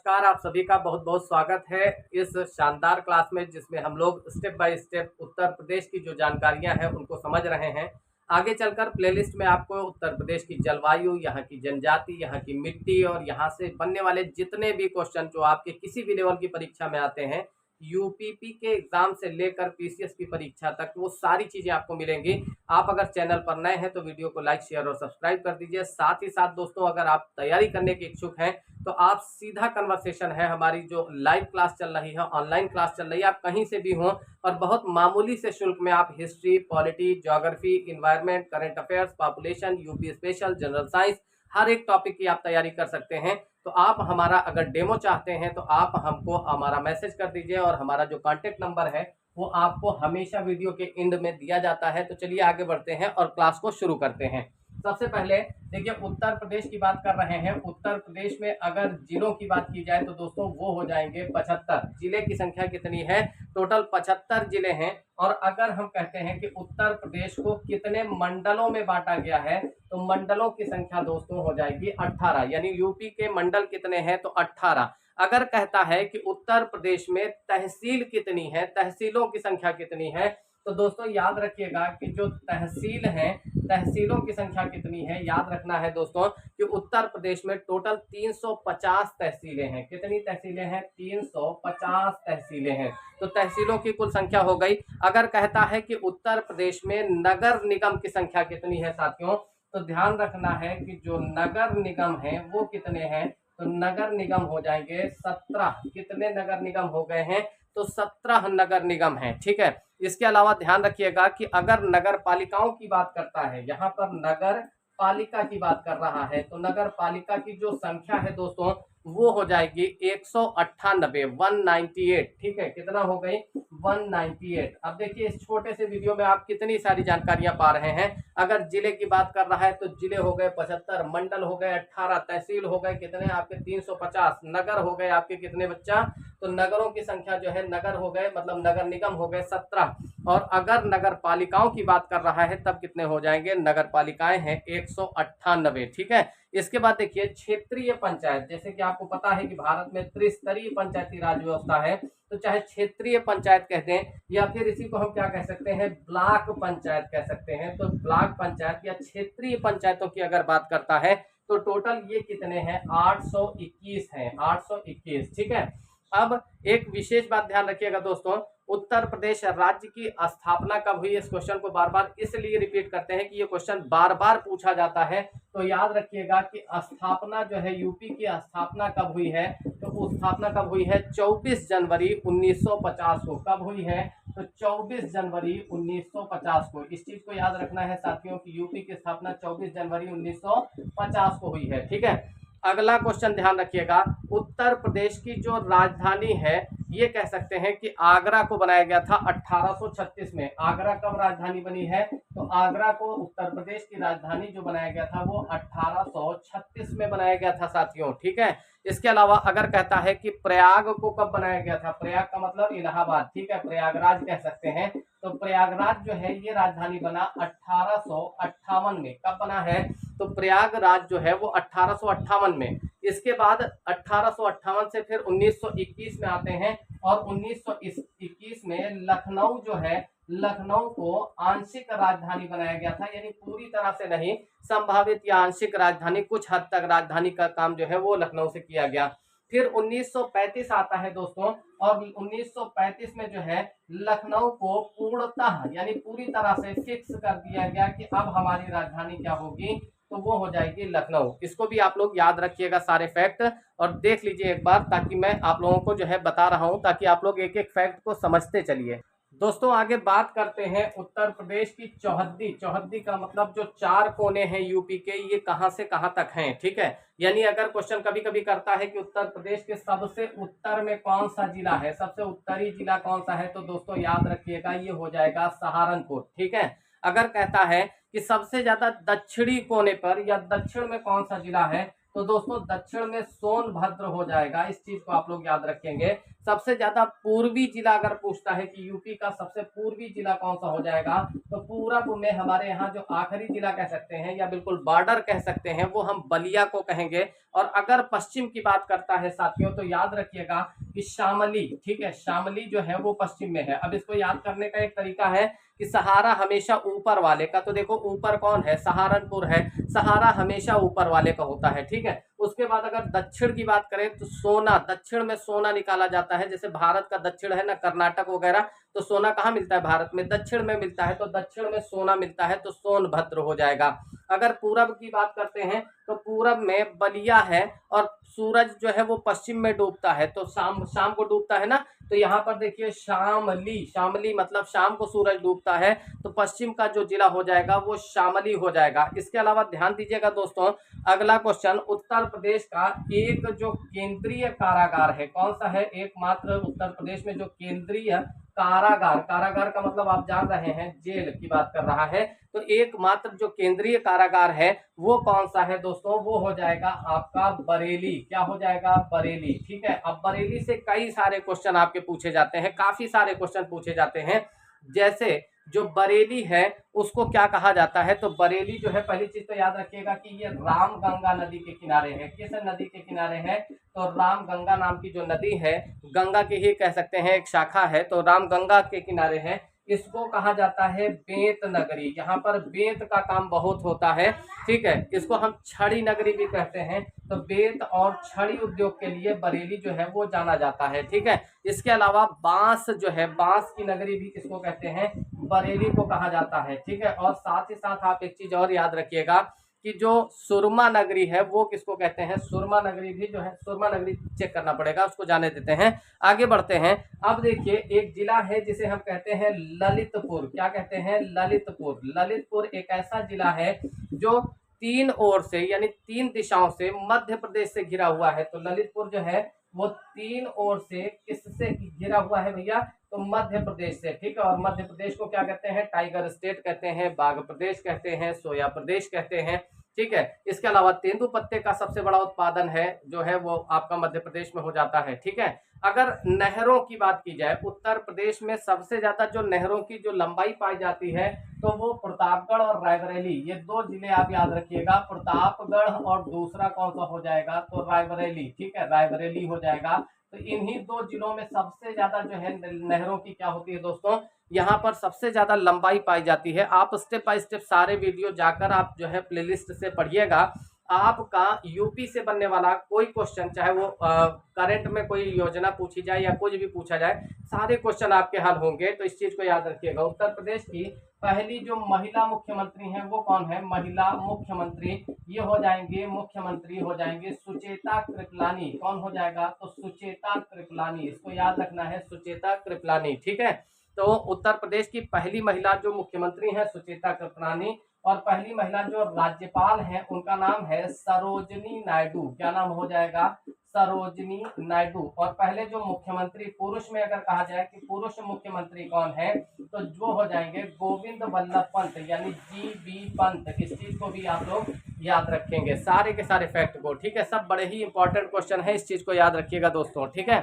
नमस्कार, आप सभी का बहुत बहुत स्वागत है इस शानदार क्लास में, जिसमें हम लोग step by step Uttar Pradesh की जो जानकारियां हैं उनको समझ रहे हैं। आगे चलकर प्लेलिस्ट में आपको उत्तर प्रदेश की जलवायु, यहाँ की जनजाति, यहाँ की मिट्टी और यहाँ से बनने वाले जितने भी क्वेश्चन जो आपके किसी भी लेवल की परीक्षा में आते हैं, यूपीपी के एग्जाम से लेकर पीसीएस की परीक्षा तक, वो सारी चीजें आपको मिलेंगी। आप अगर चैनल पर नए हैं तो वीडियो को लाइक, शेयर और सब्सक्राइब कर दीजिए। साथ ही साथ दोस्तों, अगर आप तैयारी करने के इच्छुक हैं तो आप सीधा कन्वर्सेशन है, हमारी जो लाइव क्लास चल रही है, ऑनलाइन क्लास चल रही है, आप कहीं से भी हों और बहुत मामूली से शुल्क में आप history, polity, geography, environment, current affairs, population, UP special, general science, हर एक टॉपिक की आप तैयारी कर सकते हैं। तो आप हमारा अगर डेमो चाहते हैं तो आप हमको हमारा मैसेज कर दीजिए, और हमारा जो कॉन्टेक्ट नंबर है वो आपको हमेशा वीडियो के एंड में दिया जाता है। तो चलिए आगे बढ़ते हैं और क्लास को शुरू करते हैं। सबसे पहले देखिए, उत्तर प्रदेश की बात कर रहे हैं। उत्तर प्रदेश में अगर जिलों की बात की जाए तो दोस्तों वो हो जाएंगे 75। जिले की संख्या कितनी है? टोटल 75 जिले हैं। और अगर हम कहते हैं कि उत्तर प्रदेश को कितने मंडलों में बांटा गया है, तो मंडलों की संख्या दोस्तों हो जाएगी 18। यानी यूपी के मंडल कितने हैं? तो 18। अगर कहता है कि उत्तर प्रदेश में तहसील कितनी है, तहसीलों की संख्या कितनी है, तो दोस्तों याद रखिएगा कि जो तहसील है, तहसीलों की संख्या कितनी है, याद रखना है दोस्तों कि उत्तर प्रदेश में टोटल 350 तहसीलें हैं। कितनी तहसीलें हैं? 350 तहसीलें हैं। तो तहसीलों की कुल संख्या हो गई। अगर कहता है कि उत्तर प्रदेश में नगर निगम की संख्या कितनी है साथियों, तो ध्यान रखना है कि जो नगर निगम है वो कितने हैं, तो नगर निगम हो जाएंगे 17। कितने नगर निगम हो गए हैं? तो 17 नगर निगम है। ठीक है। इसके अलावा ध्यान रखिएगा कि अगर नगर पालिकाओं की बात करता है, यहाँ पर नगर पालिका की बात कर रहा है, तो नगर पालिका की जो संख्या है दोस्तों वो हो जाएगी 198, 198। ठीक है, कितना हो गई? 198। अब देखिए, इस छोटे से वीडियो में आप कितनी सारी जानकारियां पा रहे हैं। अगर जिले की बात कर रहा है तो जिले हो गए 75, मंडल हो गए 18, तहसील हो गए कितने आपके 350, नगर हो गए आपके कितने बच्चा? तो नगरों की संख्या जो है, नगर हो गए मतलब नगर निगम हो गए 17। और अगर नगर पालिकाओं की बात कर रहा है तब कितने हो जाएंगे? नगर पालिकाएं हैं 198। ठीक है। इसके बाद देखिए, क्षेत्रीय पंचायत, जैसे कि आपको पता है कि भारत में त्रिस्तरीय पंचायती राज व्यवस्था है, तो चाहे क्षेत्रीय पंचायत कहते हैं या फिर इसी को हम क्या कह सकते हैं? ब्लॉक पंचायत कह सकते हैं। तो ब्लॉक पंचायत या क्षेत्रीय पंचायतों की अगर बात करता है तो टोटल ये कितने हैं? 821 हैं, 821। ठीक है। अब एक विशेष बात ध्यान रखिएगा दोस्तों, उत्तर प्रदेश राज्य की स्थापना कब हुई? इस क्वेश्चन को बार बार इसलिए रिपीट करते हैं कि ये क्वेश्चन बार बार पूछा जाता है। तो याद रखिएगा कि स्थापना जो है, यूपी की स्थापना कब हुई है? तो वो स्थापना कब हुई है? 24 जनवरी 1950 को। कब हुई है? तो 24 जनवरी 1950 को। इस चीज को याद रखना है साथियों कि यूपी की स्थापना 24 जनवरी 1950 को हुई है। ठीक है। अगला क्वेश्चन ध्यान रखिएगा, उत्तर प्रदेश की जो राजधानी है, ये कह सकते हैं कि आगरा को बनाया गया था 1836 में। आगरा कब राजधानी बनी है? तो आगरा को उत्तर प्रदेश की राजधानी जो बनाया गया था वो 1836 में बनाया गया था साथियों। ठीक है। इसके अलावा अगर कहता है कि प्रयाग को कब बनाया गया था? प्रयाग का मतलब इलाहाबाद। ठीक है, प्रयागराज कह सकते हैं। तो प्रयागराज जो है ये राजधानी बना 1858 में। कब बना है? तो प्रयागराज जो है वो 1858 में। इसके बाद 1858 से फिर 1921 में आते हैं, और 1921 में लखनऊ जो है, लखनऊ को आंशिक राजधानी बनाया गया था। यानी पूरी तरह से नहीं, संभावित या आंशिक राजधानी, कुछ हद तक राजधानी का काम जो है वो लखनऊ से किया गया। फिर 1935 आता है दोस्तों, और 1935 में जो है लखनऊ को पूर्णतः यानी पूरी तरह से फिक्स कर दिया गया कि अब हमारी राजधानी क्या होगी? तो वो हो जाएगी लखनऊ। इसको भी आप लोग याद रखिएगा सारे फैक्ट, और देख लीजिए एक बार, ताकि मैं आप लोगों को जो है बता रहा हूं ताकि आप लोग एक एक फैक्ट को समझते चलिए। दोस्तों आगे बात करते हैं उत्तर प्रदेश की चौहद्दी। चौहद्दी का मतलब जो 4 कोने हैं यूपी के, ये कहां से कहां तक हैं। ठीक है। यानी अगर क्वेश्चन कभी कभी करता है कि उत्तर प्रदेश के सबसे उत्तर में कौन सा जिला है, सबसे उत्तरी जिला कौन सा है, तो दोस्तों याद रखिएगा ये हो जाएगा सहारनपुर। ठीक है। अगर कहता है कि सबसे ज्यादा दक्षिणी कोने पर या दक्षिण में कौन सा जिला है, तो दोस्तों दक्षिण में सोनभद्र हो जाएगा। इस चीज को आप लोग याद रखेंगे। सबसे ज्यादा पूर्वी जिला अगर पूछता है कि यूपी का सबसे पूर्वी जिला कौन सा हो जाएगा, तो पूरब में हमारे यहाँ जो आखिरी जिला कह सकते हैं या बिल्कुल बॉर्डर कह सकते हैं वो हम बलिया को कहेंगे। और अगर पश्चिम की बात करता है साथियों तो याद रखिएगा कि शामली, ठीक है, शामली जो है वो पश्चिम में है। अब इसको याद करने का एक तरीका है कि सहारा हमेशा ऊपर वाले का, तो देखो ऊपर कौन है, सहारनपुर है, सहारा हमेशा ऊपर वाले का होता है, ठीक है। उसके बाद अगर दक्षिण की बात करें तो सोना, दक्षिण में सोना निकाला जाता है। जैसे भारत का दक्षिण है ना, कर्नाटक वगैरह, तो सोना कहाँ मिलता है, भारत में दक्षिण में मिलता है, तो दक्षिण में सोना मिलता है, तो सोनभद्र हो जाएगा। अगर पूरब की बात करते हैं तो पूरब में बलिया है, और सूरज जो है वो पश्चिम में डूबता है, तो शाम शाम को डूबता है ना, तो यहाँ पर देखिए शामली, शामली मतलब शाम को सूरज डूबता है, तो पश्चिम का जो जिला हो जाएगा वो शामली हो जाएगा। इसके अलावा ध्यान दीजिएगा दोस्तों, अगला क्वेश्चन, उत्तर प्रदेश का एक जो केंद्रीय कारागार है, कौन सा है, एकमात्र उत्तर प्रदेश में जो केंद्रीय कारागार, कारागार का मतलब आप जान रहे हैं जेल की बात कर रहा है, तो एकमात्र जो केंद्रीय कारागार है वो कौन सा है दोस्तों, वो हो जाएगा आपका बरेली। क्या हो जाएगा, बरेली, ठीक है। अब बरेली से कई सारे क्वेश्चन आपके पूछे जाते हैं, काफी सारे क्वेश्चन पूछे जाते हैं। जैसे जो बरेली है उसको क्या कहा जाता है, तो बरेली जो है, पहली चीज तो याद रखिएगा कि ये रामगंगा नदी के किनारे है। किस नदी के किनारे है, तो रामगंगा नाम की जो नदी है, गंगा की ही कह सकते हैं एक शाखा है, तो रामगंगा के किनारे है। इसको कहा जाता है बेंत नगरी, यहाँ पर बेंत का काम बहुत होता है, ठीक है। इसको हम छड़ी नगरी भी कहते हैं, तो बेंत और छड़ी उद्योग के लिए बरेली जो है वो जाना जाता है, ठीक है। इसके अलावा बांस जो है, बांस की नगरी भी किसको कहते हैं, बरेली को कहा जाता है, ठीक है। और साथ ही साथ आप एक चीज और याद रखिएगा कि जो सुरमा नगरी है वो किसको कहते हैं, सुरमा नगरी भी जो है, सुरमा नगरी चेक करना पड़ेगा, उसको जाने देते हैं, आगे बढ़ते हैं। अब देखिए एक जिला है जिसे हम कहते हैं ललितपुर। क्या कहते हैं, ललितपुर। ललितपुर एक ऐसा जिला है जो तीन ओर से यानी तीन दिशाओं से मध्य प्रदेश से घिरा हुआ है। तो ललितपुर जो है वो तीन ओर से किससे घिरा हुआ है भैया, तो मध्य प्रदेश से, ठीक है। और मध्य प्रदेश को क्या कहते हैं, टाइगर स्टेट कहते हैं, बाघ प्रदेश कहते हैं, सोया प्रदेश कहते हैं, ठीक है। इसके अलावा तेंदुपत्ते का सबसे बड़ा उत्पादन है जो है वो आपका मध्य प्रदेश में हो जाता है, ठीक है। अगर नहरों की बात की जाए, उत्तर प्रदेश में सबसे ज्यादा जो नहरों की जो लंबाई पाई जाती है तो वो प्रतापगढ़ और रायबरेली, ये दो जिले आप याद रखिएगा। प्रतापगढ़ और दूसरा कौन सा हो जाएगा, तो रायबरेली, ठीक है, रायबरेली हो जाएगा। तो इन्हीं दो जिलों में सबसे ज्यादा जो है नहरों की क्या होती है दोस्तों, यहाँ पर सबसे ज्यादा लंबाई पाई जाती है। आप स्टेप बाय स्टेप सारे वीडियो जाकर आप जो है प्लेलिस्ट से पढ़िएगा। आपका यूपी से बनने वाला कोई क्वेश्चन, चाहे वो करंट में कोई योजना पूछी जाए या कुछ भी पूछा जाए, सारे क्वेश्चन आपके हल होंगे। तो इस चीज को याद रखिएगा। उत्तर प्रदेश की पहली जो महिला मुख्यमंत्री हैं वो कौन है, महिला मुख्यमंत्री, ये हो जाएंगे, मुख्यमंत्री हो जाएंगे सुचेता कृपलानी। कौन हो जाएगा, तो सुचेता कृपलानी, इसको याद रखना है, सुचेता कृपलानी, ठीक है। तो उत्तर प्रदेश की पहली महिला जो मुख्यमंत्री है सुचेता कृपलानी, और पहली महिला जो राज्यपाल हैं उनका नाम है सरोजनी नायडू। क्या नाम हो जाएगा, सरोजनी नायडू। और पहले जो मुख्यमंत्री पुरुष में अगर कहा जाए कि पुरुष मुख्यमंत्री कौन है, तो जो हो जाएंगे गोविंद वल्लभ पंत, यानी GB पंत। इस चीज को भी आप लोग याद रखेंगे, सारे के सारे फैक्ट को, ठीक है। सब बड़े ही इंपॉर्टेंट क्वेश्चन है, इस चीज को याद रखिएगा दोस्तों, ठीक है।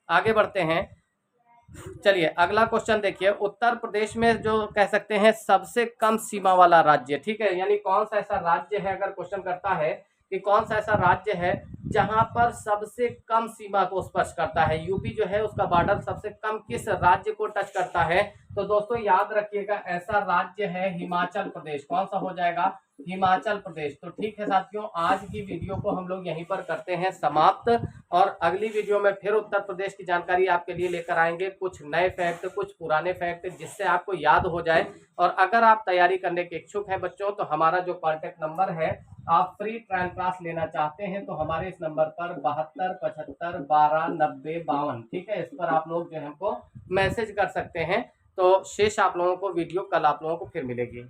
आगे बढ़ते हैं, चलिए अगला क्वेश्चन देखिए। उत्तर प्रदेश में जो कह सकते हैं सबसे कम सीमा वाला राज्य, ठीक है, यानी कौन सा ऐसा राज्य है, अगर क्वेश्चन करता है कि कौन सा ऐसा राज्य है जहां पर सबसे कम सीमा को स्पर्श करता है, यूपी जो है उसका बॉर्डर सबसे कम किस राज्य को टच करता है, तो दोस्तों याद रखिएगा ऐसा राज्य है हिमाचल प्रदेश। कौन सा हो जाएगा, हिमाचल प्रदेश। तो ठीक है साथियों, आज की वीडियो को हम लोग यहीं पर करते हैं समाप्त, और अगली वीडियो में फिर उत्तर प्रदेश की जानकारी आपके लिए लेकर आएंगे, कुछ नए फैक्ट, कुछ पुराने फैक्ट, जिससे आपको याद हो जाए। और अगर आप तैयारी करने के इच्छुक हैं बच्चों, तो हमारा जो कॉन्टेक्ट नंबर है, आप फ्री ट्रायल क्लास लेना चाहते हैं तो हमारे इस नंबर पर 72 75 12 90 52, ठीक है, इस पर आप लोग जो है हमको मैसेज कर सकते हैं। तो शेष आप लोगों को वीडियो कल आप लोगों को फिर मिलेगी।